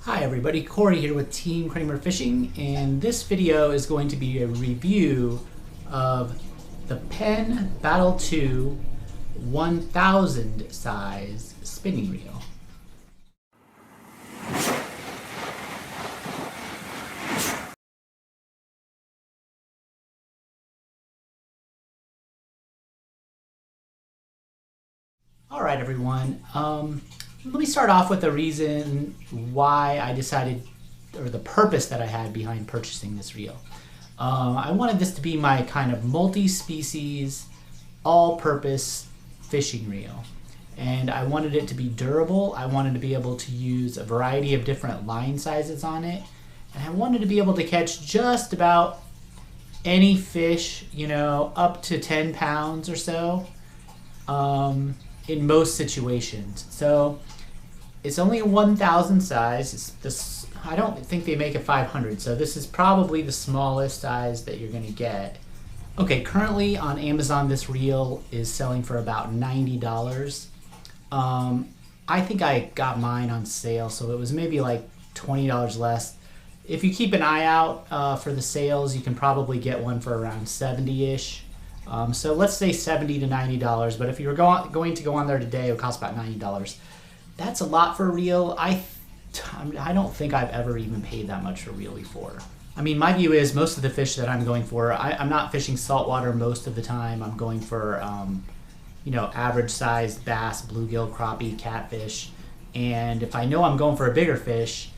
Hi everybody, Corey here with Team Cramer Fishing, and this video is going to be a review of the Penn Battle 2 1000 size spinning reel. Alright everyone, let me start off with the reason why I decided, or the purpose that I had behind purchasing this reel. I wanted this to be my kind of multi-species, all-purpose fishing reel. And I wanted it to be durable. I wanted to be able to use a variety of different line sizes on it. And I wanted to be able to catch just about any fish, up to 10 pounds or so in most situations. So it's only a 1000 size. I don't think they make a 500, so this is probably the smallest size that you're gonna get. Okay, currently on Amazon this reel is selling for about $90. I think I got mine on sale, so it was maybe like $20 less. If you keep an eye out for the sales, you can probably get one for around 70-ish. So let's say $70 to $90, but if you were going to go on there today, it would cost about $90. That's a lot for a reel. I don't think I've ever even paid that much for a reel before. I mean, my view is most of the fish that I'm going for, I'm not fishing saltwater most of the time. I'm going for, average sized bass, bluegill, crappie, catfish. And if I know I'm going for a bigger fish,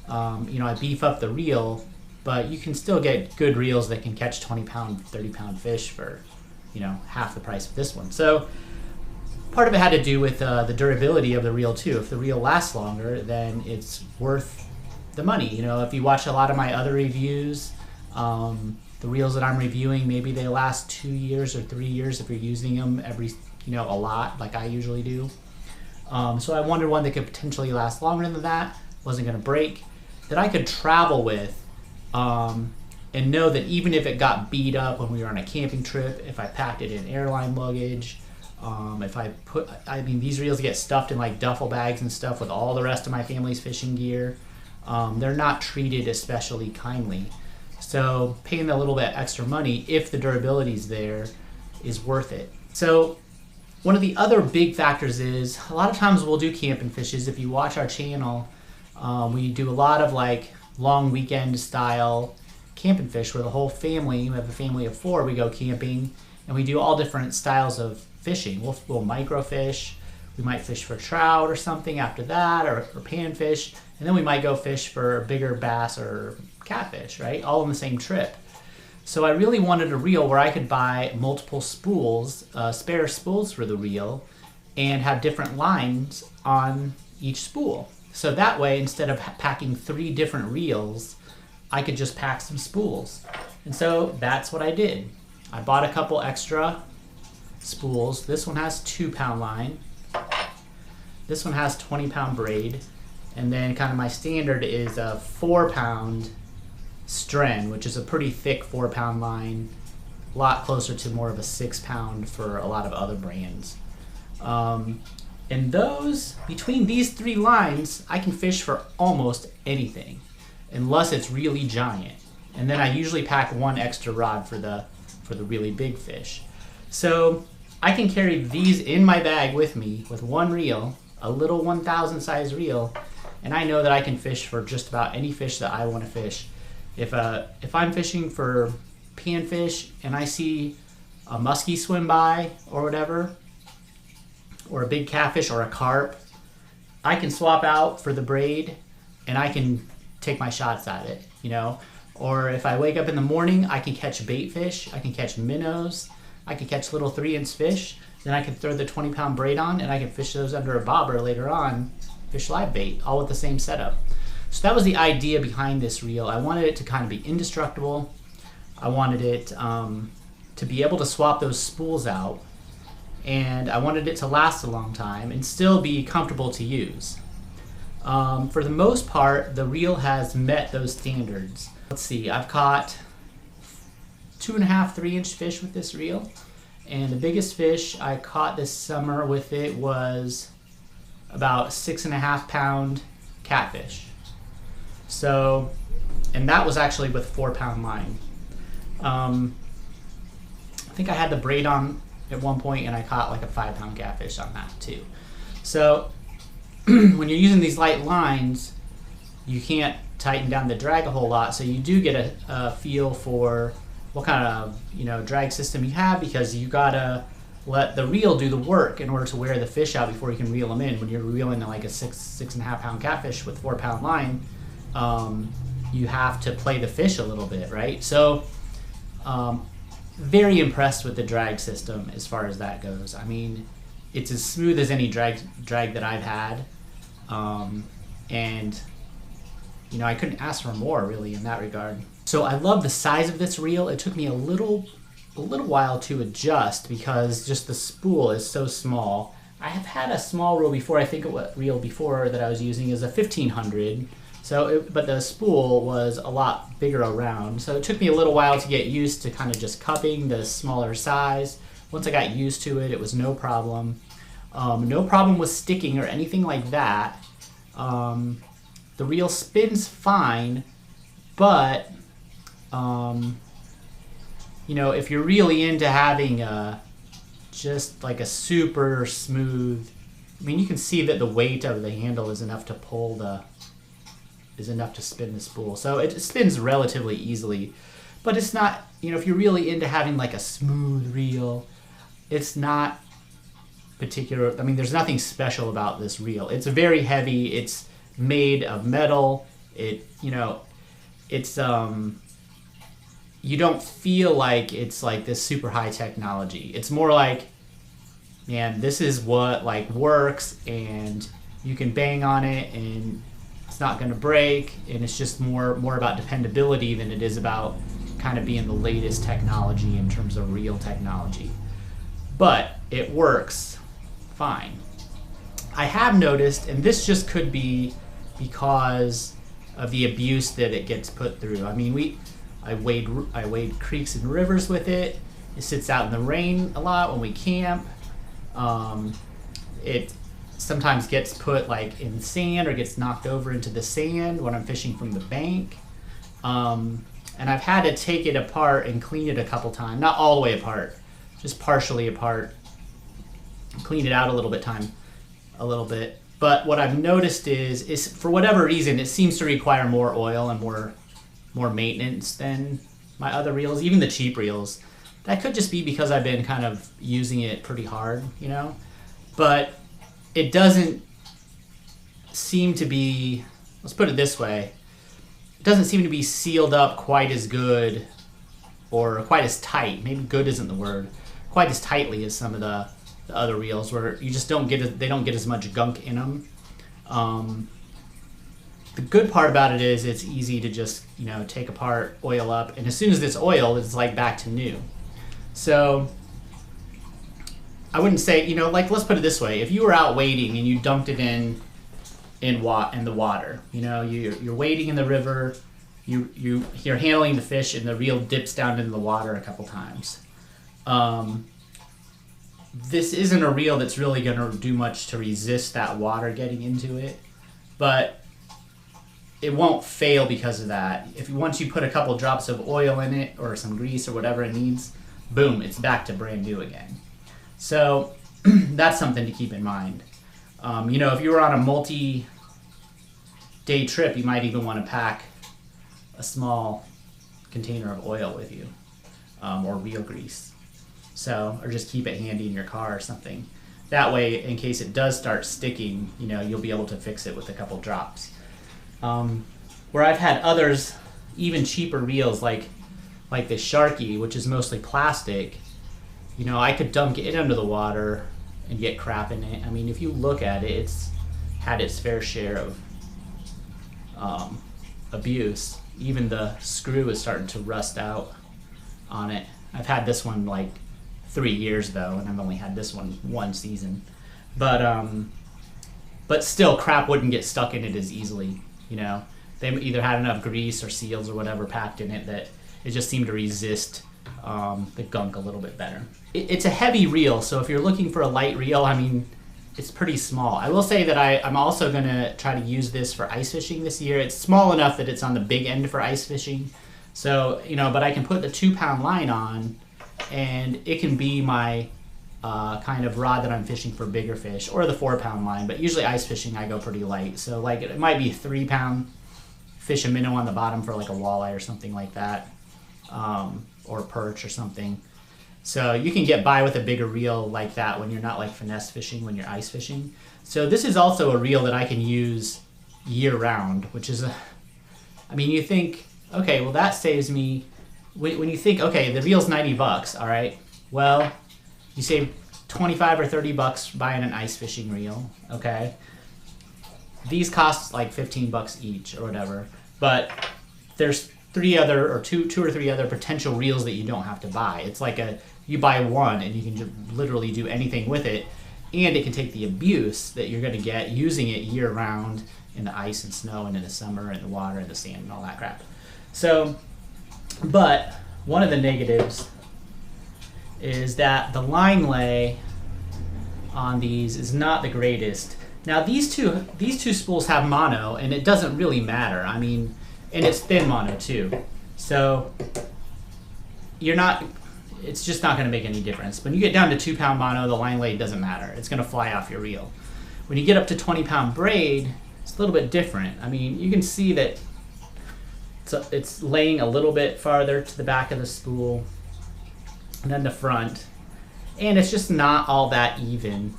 I beef up the reel, but you can still get good reels that can catch 20-pound, 30-pound fish for, half the price of this one. So part of it had to do with the durability of the reel too. If the reel lasts longer, then it's worth the money. If you watch a lot of my other reviews, the reels that I'm reviewing, maybe they last 2 years or 3 years if you're using them a lot, like I usually do. So I wanted one that could potentially last longer than that, wasn't going to break, that I could travel with, and know that even if it got beat up when we were on a camping trip, if I packed it in airline luggage, these reels get stuffed in like duffel bags and stuff with all the rest of my family's fishing gear. They're not treated especially kindly. So paying a little bit extra money, if the durability is there, is worth it. So one of the other big factors is, a lot of times we'll do camping fishes. If you watch our channel, we do a lot of like long weekend style camping fish where the whole family, we have a family of 4, we go camping and we do all different styles of fishing. We'll microfish, we might fish for trout or something after that, or panfish, and then we might go fish for bigger bass or catfish, right? All on the same trip. So I really wanted a reel where I could buy multiple spools, spare spools for the reel, and have different lines on each spool. So that way, instead of packing 3 different reels, I could just pack some spools. And so that's what I did. I bought a couple extra spools. This one has 2-pound line. This one has 20-pound braid. And then kind of my standard is a 4-pound Stren, which is a pretty thick 4-pound line, a lot closer to more of a 6-pound for a lot of other brands. And between these 3 lines, I can fish for almost anything, unless it's really giant. And then I usually pack 1 extra rod for the really big fish. So I can carry these in my bag with me with 1 reel, a little 1000 size reel, and I know that I can fish for just about any fish that I want to fish. If I'm fishing for panfish and I see a muskie swim by or whatever, or a big catfish or a carp, I can swap out for the braid and I can take my shots at it, Or if I wake up in the morning, I can catch bait fish, I can catch minnows, I can catch little 3-inch fish, then I can throw the 20-pound braid on and I can fish those under a bobber later on, fish live bait, all with the same setup. So that was the idea behind this reel. I wanted it to kind of be indestructible. I wanted it to be able to swap those spools out, and I wanted it to last a long time and still be comfortable to use. For the most part, the reel has met those standards. Let's see, I've caught 2.5, 3-inch fish with this reel, and the biggest fish I caught this summer with it was about 6.5-pound catfish. So, and that was actually with 4-pound line. I think I had the braid on at one point, and I caught like a 5-pound catfish on that too. So when you're using these light lines, you can't tighten down the drag a whole lot, so you do get a feel for what kind of drag system you have, because you gotta let the reel do the work in order to wear the fish out before you can reel them in. When you're reeling like a 6.5-pound catfish with 4-pound line, you have to play the fish a little bit, right? So very impressed with the drag system as far as that goes. I mean, it's as smooth as any drag that I've had, and I couldn't ask for more really in that regard. So I love the size of this reel. It took me a little while to adjust because just the spool is so small. I have had a small reel before. I think what reel before that I was using is a 1500. But the spool was a lot bigger around. So it took me a little while to get used to kind of just cupping the smaller size. Once I got used to it, it was no problem. No problem with sticking or anything like that. The reel spins fine, but if you're really into having just like a super smooth, I mean, you can see that the weight of the handle is enough to spin the spool. So it spins relatively easily, but it's not, if you're really into having like a smooth reel, it's not particular. I mean, there's nothing special about this reel. It's very heavy. It's made of metal. It's you don't feel like it's like this super high technology. It's more like, man, this is what like works, and you can bang on it and it's not going to break, and it's just more about dependability than it is about kind of being the latest technology in terms of reel technology. But it works fine. I have noticed, and this just could be because of the abuse that it gets put through. I mean, I wade creeks and rivers with it. It sits out in the rain a lot when we camp. It sometimes gets put like in sand or gets knocked over into the sand when I'm fishing from the bank. And I've had to take it apart and clean it a couple times. Not all the way apart, just partially apart. Clean it out a little bit. But what I've noticed is for whatever reason, it seems to require more oil and more maintenance than my other reels, even the cheap reels. That could just be because I've been kind of using it pretty hard, but it doesn't seem to be, let's put it this way, it doesn't seem to be sealed up quite as good or quite as tight. Maybe good isn't the word. Quite as tightly as some of the other reels, where you just don't get they don't get as much gunk in them. The good part about it is it's easy to just take apart, oil up, and as soon as it's oiled, it's like back to new. So I wouldn't say, like, let's put it this way: if you were out wading and you dumped it in the water, you're wading in the river, you're handling the fish, and the reel dips down into the water a couple times. This isn't a reel that's really going to do much to resist that water getting into it, but it won't fail because of that. Once you put a couple drops of oil in it or some grease or whatever it needs, boom, it's back to brand new again. So that's something to keep in mind. If you were on a multi-day trip, you might even want to pack a small container of oil with you, or reel grease. Or just keep it handy in your car or something. That way, in case it does start sticking, you'll be able to fix it with a couple drops. Where I've had others, even cheaper reels like the Sharky, which is mostly plastic, I could dunk it under the water and get crap in it. I mean, if you look at it, it's had its fair share of abuse. Even the screw is starting to rust out on it. I've had this one like 3 years though, and I've only had this one season. But still, crap wouldn't get stuck in it as easily. They either had enough grease or seals or whatever packed in it that it just seemed to resist the gunk a little bit better. It's a heavy reel, so if you're looking for a light reel, I mean, it's pretty small. I will say that I'm also going to try to use this for ice fishing this year. It's small enough that it's on the big end for ice fishing. So, you know, but I can put the 2-pound line on, and it can be my kind of rod that I'm fishing for bigger fish, or the 4-pound line. But usually ice fishing, I go pretty light. So like it might be 3-pound, fish a minnow on the bottom for like a walleye or something like that, or perch or something. So you can get by with a bigger reel like that when you're not like finesse fishing, when you're ice fishing. So this is also a reel that I can use year round, which is I mean, you think, okay, well that saves me, when you think, okay, the reel's $90, all right, well, you save 25 or 30 bucks buying an ice fishing reel, okay? These cost like 15 bucks each or whatever, but there's two or three other potential reels that you don't have to buy. It's like you buy one and you can just literally do anything with it, and it can take the abuse that you're gonna get using it year round in the ice and snow and in the summer and the water and the sand and all that crap. So, but one of the negatives is that the line lay on these is not the greatest. Now these two spools have mono, and it doesn't really matter. I mean, and it's thin mono too. So it's just not gonna make any difference. When you get down to 2-pound mono, the line lay doesn't matter. It's gonna fly off your reel. When you get up to 20-pound braid, it's a little bit different. I mean, you can see that it's laying a little bit farther to the back of the spool than the front, and it's just not all that even.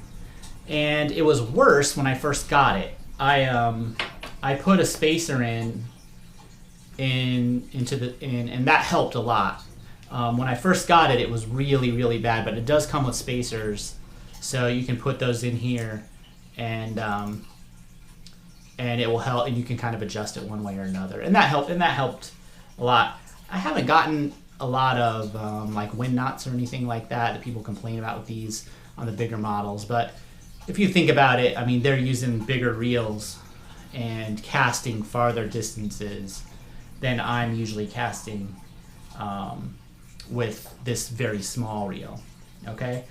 And it was worse when I first got it. I put a spacer in, and that helped a lot. When I first got it, it was really, really bad, but it does come with spacers, so you can put those in here, and it will help, and you can kind of adjust it one way or another, and that helped a lot. I haven't gotten a lot of like wind knots or anything like that people complain about with these on the bigger models, but if you think about it, I mean, they're using bigger reels and casting farther distances than I'm usually casting with this very small reel. Okay,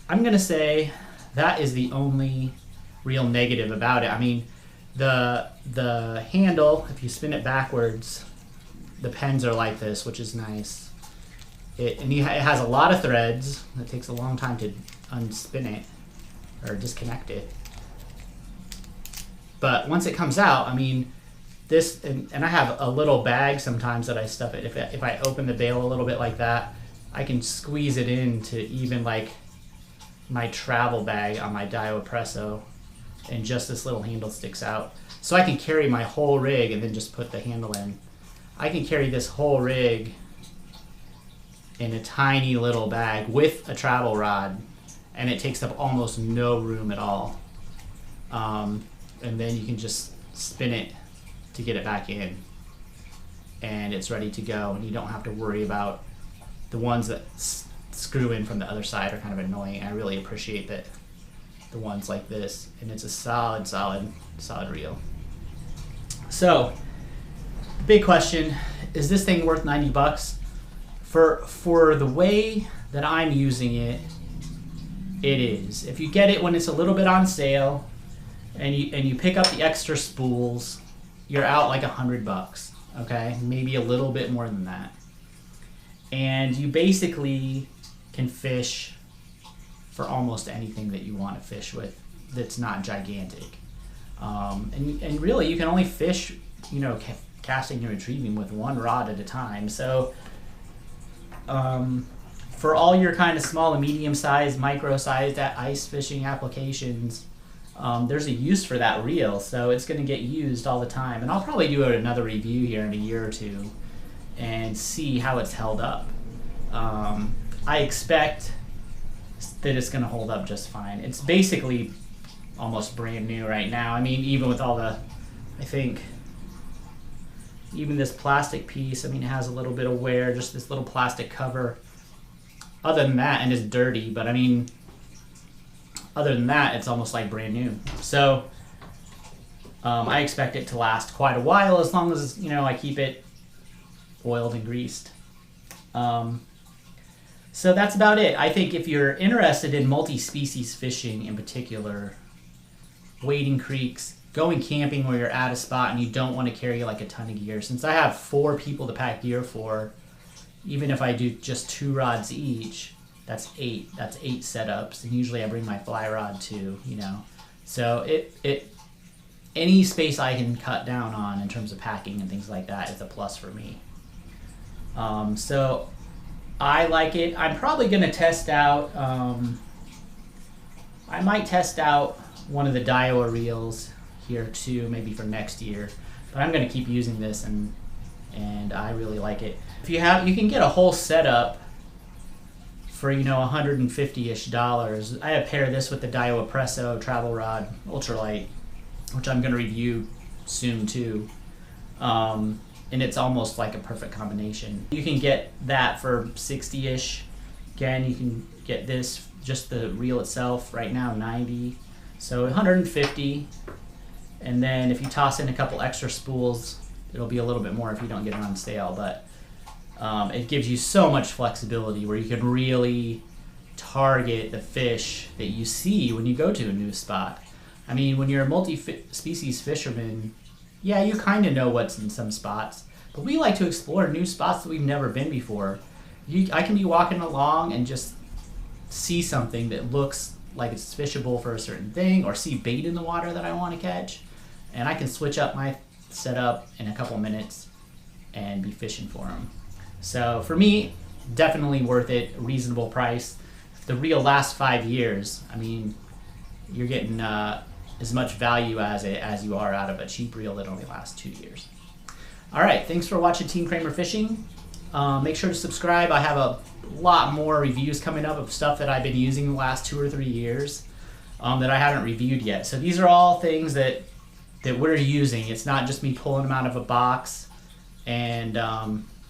I'm gonna say that is the only real negative about it. I mean, the handle, if you spin it backwards, the pens are like this, which is nice. It has a lot of threads. It takes a long time to unspin it or disconnect it. But once it comes out, I mean, this, and I have a little bag sometimes that I stuff it. If I open the bail a little bit like that, I can squeeze it into even like my travel bag on my Dio Presso, and just this little handle sticks out. So I can carry my whole rig and then just put the handle in. I can carry this whole rig in a tiny little bag with a travel rod, and it takes up almost no room at all. And then you can just spin it to get it back in, and it's ready to go, and you don't have to worry about the ones that screw in from the other side are kind of annoying. I really appreciate that the ones like this, and it's a solid reel. So big question, is this thing worth 90 bucks? For the way that I'm using it, it is. If you get it when it's a little bit on sale and you pick up the extra spools, you're out like 100 bucks, okay? Maybe a little bit more than that. And you basically can fish for almost anything that you want to fish with that's not gigantic. And really, you can only fish, you know, casting and retrieving with one rod at a time. So for all your kind of small and medium-sized, micro-sized ice fishing applications, there's a use for that reel. So it's going to get used all the time. And I'll probably do another review here in a year or two and see how it's held up. I expect that it's going to hold up just fine. It's basically almost brand new right now. I mean, even with all the, I think, even this plastic piece, I mean, it has a little bit of wear, just this little plastic cover. Other than that, and it's dirty, but I mean, other than that, it's almost like brand new. So I expect it to last quite a while, as long as, you know, I keep it oiled and greased. So that's about it. I think if you're interested in multi-species fishing in particular, wading creeks, going camping where you're at a spot and you don't want to carry like a ton of gear. Since I have 4 people to pack gear for, even if I do just 2 rods each, that's 8. That's 8 setups, and usually I bring my fly rod too. You know, so any space I can cut down on in terms of packing and things like that is a plus for me. So I like it. I'm probably going to test out. I might test out one of the Daiwa reels here too, maybe for next year. But I'm going to keep using this, and I really like it. If you can get a whole setup for, you know, $150-ish. I pair this with the Daiwa Presso travel rod ultralight, which I'm going to review soon too. And it's almost like a perfect combination. You can get that for $60-ish. Again, you can get this, just the reel itself right now, $90. So $150. And then if you toss in a couple extra spools, it'll be a little bit more if you don't get it on sale. But it gives you so much flexibility where you can really target the fish that you see when you go to a new spot. I mean, when you're a multi-species fisherman, yeah, you kind of know what's in some spots, but we like to explore new spots that we've never been before. I can be walking along and just see something that looks like it's fishable for a certain thing, or see bait in the water that I want to catch, and I can switch up my setup in a couple minutes and be fishing for them. So for me, definitely worth it, reasonable price. If the reel lasts 5 years, I mean, you're getting as much value as you are out of a cheap reel that only lasts 2 years. All right, thanks for watching Team Cramer Fishing. Make sure to subscribe. I have a lot more reviews coming up of stuff that I've been using the last 2 or 3 years that I haven't reviewed yet. So these are all things that we're using. It's not just me pulling them out of a box and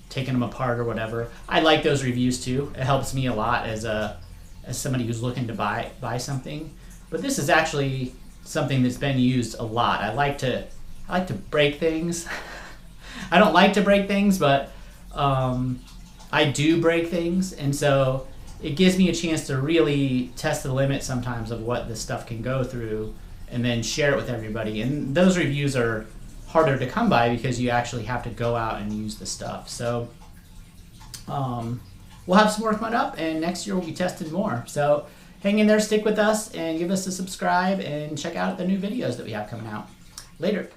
taking them apart or whatever. I like those reviews too. It helps me a lot as somebody who's looking to buy something. But this is actually something that's been used a lot. I like to break things. I don't like to break things, but I do break things, and so it gives me a chance to really test the limit sometimes of what this stuff can go through, and then share it with everybody. And those reviews are harder to come by because you actually have to go out and use the stuff. So we'll have some more coming up, and next year we'll be testing more. So hang in there, stick with us, and give us a subscribe, and check out the new videos that we have coming out. Later.